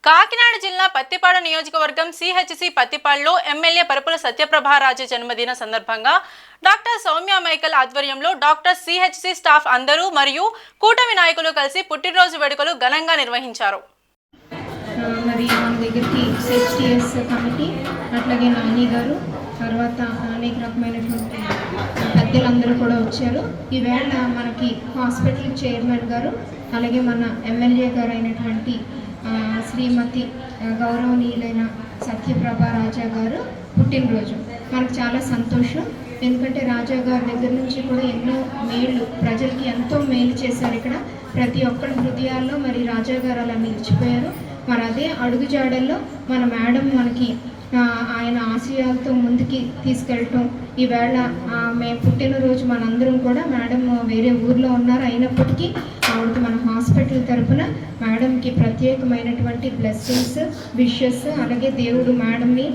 కాకినాడ జిల్లా పత్తిపాడు నియోజకవర్గం CHC పత్తిపాడులో MLA పరుపుల సత్యప్రభారాజు జన్మదిన సందర్భంగా డాక్టర్ సౌమ్య మైకల్ ఆధ్వర్యంలో డాక్టర్ సిహెచ్సి స్టాఫ్ అందరూ మరియు కూటమి నాయకులు కలిసి పుట్టినరోజు వేడుకలు ఘనంగా నిర్వహించారు. మరి మన దగ్గరికి సిహెచ్టిఎస్ కమిటీ అట్లాగే నాని గారు తర్వాత అనేక రకమైనటువంటి పెద్దలందరూ కూడా వచ్చారు. ఈవేళ మనకి హాస్పిటల్ చైర్మన్ గారు అలాగే మన ఎమ్మెల్యే గారు అయినటువంటి శ్రీమతి గౌరవనీయులైన సత్యప్రభ రాజా గారు పుట్టినరోజు. మనకు చాలా సంతోషం. ఎందుకంటే రాజా గారి దగ్గర నుంచి కూడా ఎన్నో మేళ్ళు ప్రజలకి ఎంతో మేలు చేశారు. ఇక్కడ ప్రతి ఒక్కరి హృదయాల్లో మరి రాజా గారు అలా నిలిచిపోయారు. మరి అదే అడుగుజాడల్లో మన మేడం మనకి ఆయన ఆశయాలతో ముందుకి తీసుకెళ్ళటం. ఈవేళ మేము పుట్టినరోజు మనందరం కూడా మేడం వేరే ఊర్లో ఉన్నారు, అయినప్పటికీ ఆవిడకి మన హాస్పిటల్ తరఫున మేడంకి ప్రత్యేకమైనటువంటి బ్లెస్సింగ్స్ విషెస్ అలాగే దేవుడు మేడంని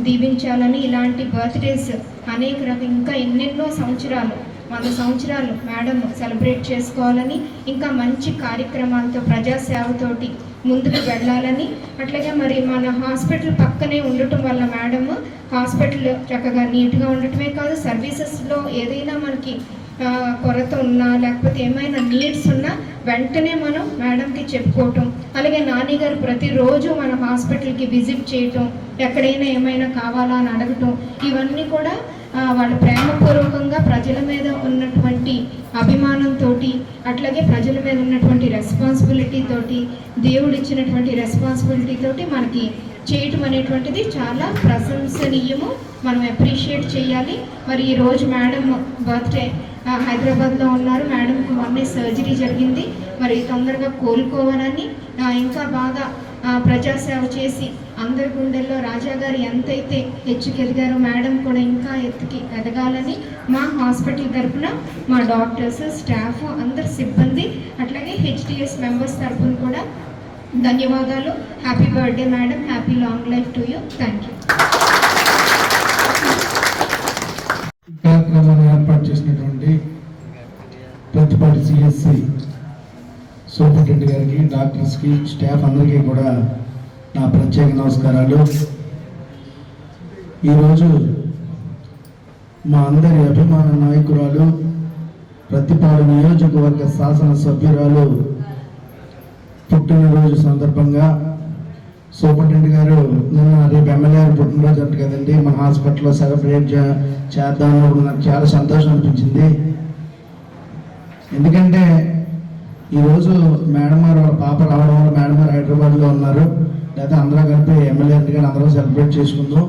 దీవించాలని ఇలాంటి బర్త్డేస్ అనేక రకం ఇంకా ఎన్నెన్నో సంవత్సరాలు 100 సంవత్సరాలు మేడం సెలబ్రేట్ చేసుకోవాలని ఇంకా మంచి కార్యక్రమాలతో ప్రజాసేవతోటి ముందుకు వెళ్ళాలని అట్లాగే మరి మన హాస్పిటల్ పక్కనే ఉండటం వల్ల మేడం హాస్పిటల్ చక్కగా నీట్గా ఉండటమే కాదు సర్వీసెస్లో ఏదైనా మనకి కొరత ఉన్నా లేకపోతే ఏమైనా నీడ్స్ ఉన్నా వెంటనే మనం మేడంకి చెప్పుకోవటం. అలాగే నాని గారు ప్రతిరోజు మన హాస్పిటల్కి విజిట్ చేయటం, ఎక్కడైనా ఏమైనా కావాలా అని అడగటం, ఇవన్నీ కూడా వాళ్ళ ప్రేమపూర్వకంగా ప్రజల మీద ఉన్నటువంటి అభిమానంతో అట్లాగే ప్రజల మీద ఉన్నటువంటి రెస్పాన్సిబిలిటీతోటి దేవుడు ఇచ్చినటువంటి రెస్పాన్సిబిలిటీతోటి మనకి చేయటం అనేటువంటిది చాలా ప్రశంసనీయము. మనం అప్రిషియేట్ చేయాలి. మరి ఈరోజు మేడం బర్త్డే హైదరాబాద్లో ఉన్నారు. మేడంకి మొన్నే సర్జరీ జరిగింది. మరి తొందరగా కోలుకోవాలని ఇంకా బాగా ప్రజాసేవ చేసి అందరి గుండెల్లో రాజా గారు ఎంతైతే ఎత్తుకెదిగారో మేడం కూడా ఇంకా ఎదగాలని మా హాస్పిటల్ తరఫున మా డాక్టర్స్ స్టాఫ్ అందరు సిబ్బంది అట్లాగే హెచ్టిఎస్ మెంబర్స్ తరఫున కూడా ధన్యవాదాలు. Happy birthday madam, happy long life to you. Thank you. కార్యక్రమాన్ని ఏర్పాటు చేసినటువంటి పత్తిపాడు సిఎస్సి సూపరింటెండెంట్ గారికి, డాక్టర్స్కి, స్టాఫ్ అందరికీ కూడా నా ప్రత్యేక నమస్కారాలు. ఈరోజు మా అందరి అభిమాన నాయకురాలు పత్తిపాడు నియోజకవర్గ శాసనసభ్యురాలు పుట్టినరోజు సందర్భంగా సూపరింటెండెంట్ గారు నిన్న రేపు ఎమ్మెల్యే పుట్టినరోజు అంట కదండి, మన హాస్పిటల్లో సెలబ్రేట్ చేద్దాము. నాకు చాలా సంతోషం అనిపించింది. ఎందుకంటే ఈరోజు మేడం గారు వాళ్ళ పాప రావడం వల్ల మేడం గారు హైదరాబాద్లో ఉన్నారు, లేదా అందరూ కలిపి ఎమ్మెల్యే గారు అందరం సెలబ్రేట్ చేసుకుందాం.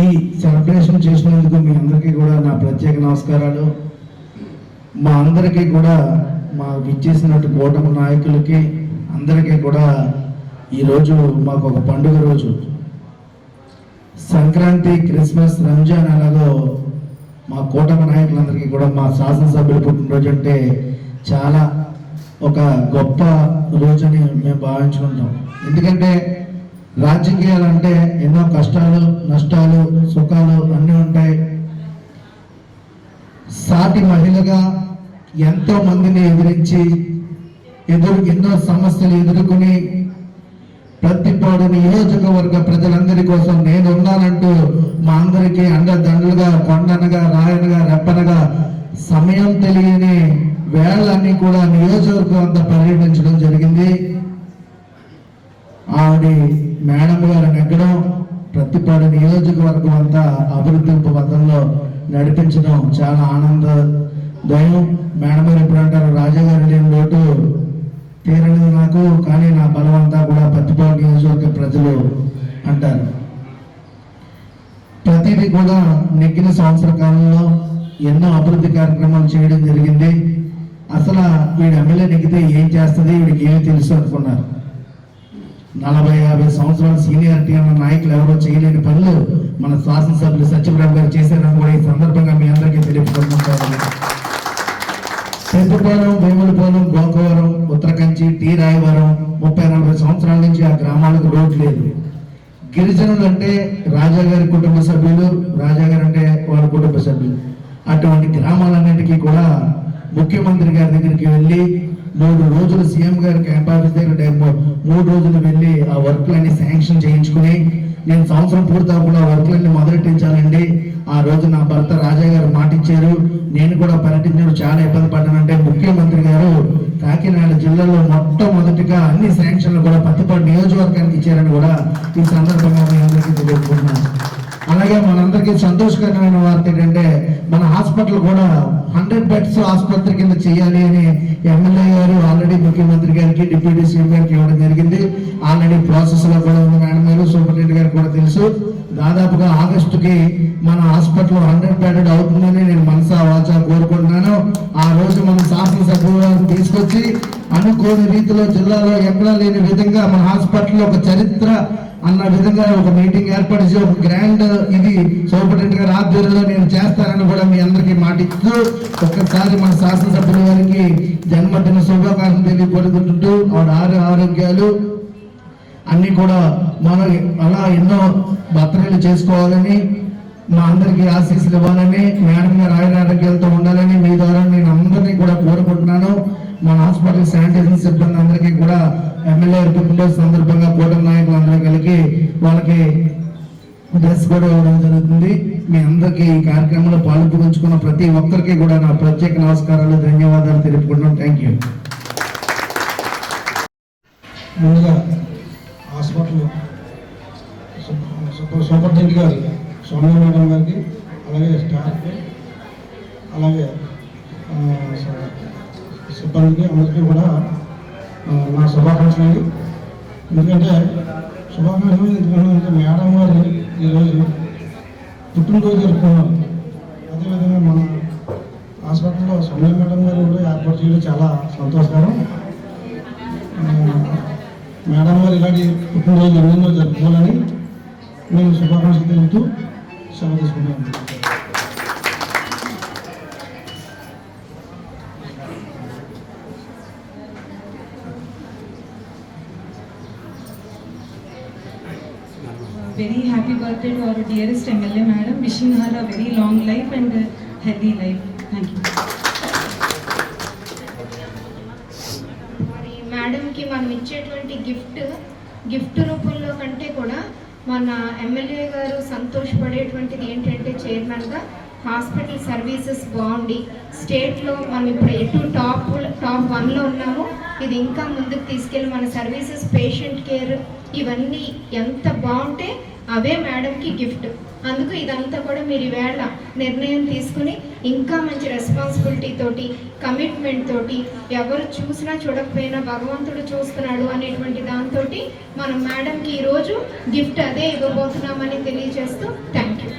ఈ సెలబ్రేషన్ చేసినందుకు మీ అందరికీ కూడా నా ప్రత్యేక నమస్కారాలు. మా అందరికీ కూడా మా విచ్చేసినట్టు కూటమి నాయకులకి అందరికీ కూడా ఈరోజు మాకు ఒక పండుగ రోజు. సంక్రాంతి, క్రిస్మస్, రంజాన్ ఎలాగో మా కూటమి నాయకులందరికీ కూడా మా శాసనసభ్యులు పుట్టినరోజు అంటే చాలా ఒక గొప్ప రోజుని మేము భావించుకుంటాం. ఎందుకంటే రాజకీయాలు అంటే ఎన్నో కష్టాలు, నష్టాలు, సుఖాలు అన్నీ ఉంటాయి. సాటి మహిళగా ఎంతో మందిని ఎదిరించి ఎన్నో సమస్యలు ఎదుర్కొని పత్తిపాడు నియోజకవర్గ ప్రజలందరి కోసం నేను ఉన్నానంటూ మా అందరికీ అండదండలుగా, కొండనగా, రాయనగా, రెప్పనగా సమయం తెలియని వేళలన్నీ కూడా నియోజకవర్గం అంతా పర్యటించడం జరిగింది. ఆవిడ మేడం గారు నెగ్గడం, పత్తిపాడు నియోజకవర్గం అంతా అభివృద్ధి పథంలో నడిపించడం చాలా ఆనందదాయం. మేడం గారు ఎప్పుడు అంటారు, రాజా గారు లేని లోటు తీరలేదు నాకు, కానీ నా బలం అంతా కూడా పత్తిపాడు నియోజకవర్గ ప్రజలు అంటారు. ప్రతిదీ కూడా నెగ్గిన సంవత్సర కాలంలో ఎన్నో అభివృద్ధి కార్యక్రమాలు చేయడం జరిగింది. అసలు వీడు ఎమ్మెల్యే నెగ్గితే ఏం చేస్తుంది, వీడికి ఏమి తెలుసు అనుకున్నారు. 40-50 సంవత్సరాల సీనియారిటీ ఉన్న నాయకులు ఎవరో చేయలేని పనులు మన శాసనసభ్యులు సత్యప్రభ గారు చేశారని కూడా ఈ సందర్భంగా మీ అందరికీ తెలియజేస్తున్నాను. పెద్దపాలెం, భీములపాలెం, గోకవరం, ఉత్తరకంచి, టీ రాయవరం 30-40 సంవత్సరాల నుంచి ఆ గ్రామాలకు రోడ్డు లేదు. గిరిజనులు అంటే రాజాగారి కుటుంబ సభ్యులు, రాజాగారు అంటే వాళ్ళ కుటుంబ సభ్యులు. అటువంటి గ్రామాలన్నింటికీ కూడా ముఖ్యమంత్రి గారి దగ్గరికి వెళ్ళి 3 రోజులు సీఎం గారి క్యాంప్ ఆఫీస్ దగ్గర 3 రోజులు వెళ్ళి ఆ వర్క్లన్నీ శాంక్షన్ చేయించుకుని నేను సంవత్సరం పూర్తి అవ్వకుండా వర్క్లన్నీ మొదలెట్టించాలండి. ఆ రోజు నా భర్త రాజా గారు మాట ఇచ్చారు. నేను కూడా పర్యటించడం చాలా ఇబ్బంది పడ్డానంటే ముఖ్యమంత్రి గారు కాకినాడ జిల్లాలో మొట్టమొదటిగా అన్ని శాంక్షన్లు కూడా పత్తిపాడు నియోజకవర్గానికి ఇచ్చారని కూడా ఈ సందర్భంగా మీ అందరికీ తెలియజేస్తున్నాను. అలాగే మనందరికీ సంతోషకరమైన వార్త ఏంటంటే మన హాస్పిటల్ కూడా 100 బెడ్స్ ఆసుపత్రి కింద చేయాలి అని ఎమ్మెల్యే గారు ఆల్రెడీ ముఖ్యమంత్రి గారికి డిప్యూటీ సీఎం గారికి ఇవ్వడం జరిగింది. ఆల్రెడీ ప్రాసెస్ లో కూడా ఉంది. మేడం గారు సూపరింటెండెంట్ గారికి కూడా తెలుసు. దాదాపుగా ఆగస్టుకి మన హాస్పిటల్ 100 బెడెడ్ అవుతుందని నేను మనసా వాచా కోరుకుంటున్నాను. ఆ రోజు మన శాసనసభ్యులను తీసుకొచ్చి అనుకోని రీతిలో జిల్లాలో ఎక్కడా లేని విధంగా మన హాస్పిటల్ ఒక చరిత్ర అన్న విధంగా ఒక మీటింగ్ ఏర్పాటు చేసి ఒక గ్రాండ్ ఇది సూపరింటెండెంట్ గారి ఆధ్వర్యంలో నేను చేస్తానని కూడా మీ అందరికీ మాటిస్తూ ఒక్కసారి మన శాసనసభ్యుల వారికి జన్మదిన శుభాకాంక్షలు తెలియపడుకుంటూ ఆవిడ ఆరోగ్యాలు అన్ని కూడా మనం అలా ఎన్నో భద్రతలు చేసుకోవాలని మా అందరికీ ఆశీస్సులు ఇవ్వాలని మేడం గారు ఆరోగ్యాలతో ఉండాలని మీ ద్వారా నేను అందరినీ కూడా కోరుకుంటున్నాను. మన హాస్పిటల్ శానిటైజర్ సిబ్బంది అందరికీ కూడా ఎమ్మెల్యే పుట్టినరోజు సందర్భంగా కూటమి నాయకులు అందరూ కలిగి వాళ్ళకి డ్రెస్ కూడా ఇవ్వడం జరుగుతుంది. మీ అందరికీ ఈ కార్యక్రమంలో పాల్గొంచుకున్న ప్రతి ఒక్కరికి కూడా నా ప్రత్యేక నమస్కారాలు, ధన్యవాదాలు తెలుపుకుంటున్నాం. Thank you. ముందుగా హాస్పిటల్ సూపరింటెండెంట్ గారు సౌమ్య మేడం గారికి, అలాగే స్టాఫ్కి, అలాగే సిబ్బందికి అందరికీ కూడా నా శుభాకాంక్షలు అండి. ఎందుకంటే ఎందుకంటే మేడం గారు ఈరోజు పుట్టినరోజు జరుపుకున్నారు. అదేవిధంగా మన హాస్పిటల్లో సౌమ్య మేడం గారు కూడా ఏర్పాటు చేయడం చాలా సంతోషకరం. మేడం గారు ఇలాంటి పుట్టినరోజు ఎన్నెన్నో జరుపుకోవాలని నేను శుభాకాంక్షలు తెలుపుతూ సెలవు తీసుకుంటాను. Very happy birthday to our dearest MLA madam. Wishing her a very long life and a healthy life. Thank you. మరి మేడంకి మనం ఇచ్చేటువంటి గిఫ్ట్ రూపంలో కంటే కూడా మన ఎమ్మెల్యే గారు సంతోషపడేటువంటిది ఏంటంటే చైర్మన్గా హాస్పిటల్ సర్వీసెస్ బాగుండి స్టేట్లో మనం ఇప్పుడు ఎటు టాప్ 1లో ఉన్నాము. ఇది ఇంకా ముందుకు తీసుకెళ్ళి మన సర్వీసెస్, పేషెంట్ కేర్ ఇవన్నీ ఎంత బాగుంటే అవే మేడంకి గిఫ్ట్. అందుకు ఇదంతా కూడా మీరు ఈవేళ నిర్ణయం తీసుకుని ఇంకా మంచి రెస్పాన్సిబిలిటీ తోటి, కమిట్మెంట్ తోటి, ఎవరు చూసినా చూడకపోయినా భగవంతుడు చూస్తున్నాడు అనేటువంటి దాంతో మనం మేడంకి ఈరోజు గిఫ్ట్ అదే ఇవ్వబోతున్నామని తెలియజేస్తూ థ్యాంక్ యూ.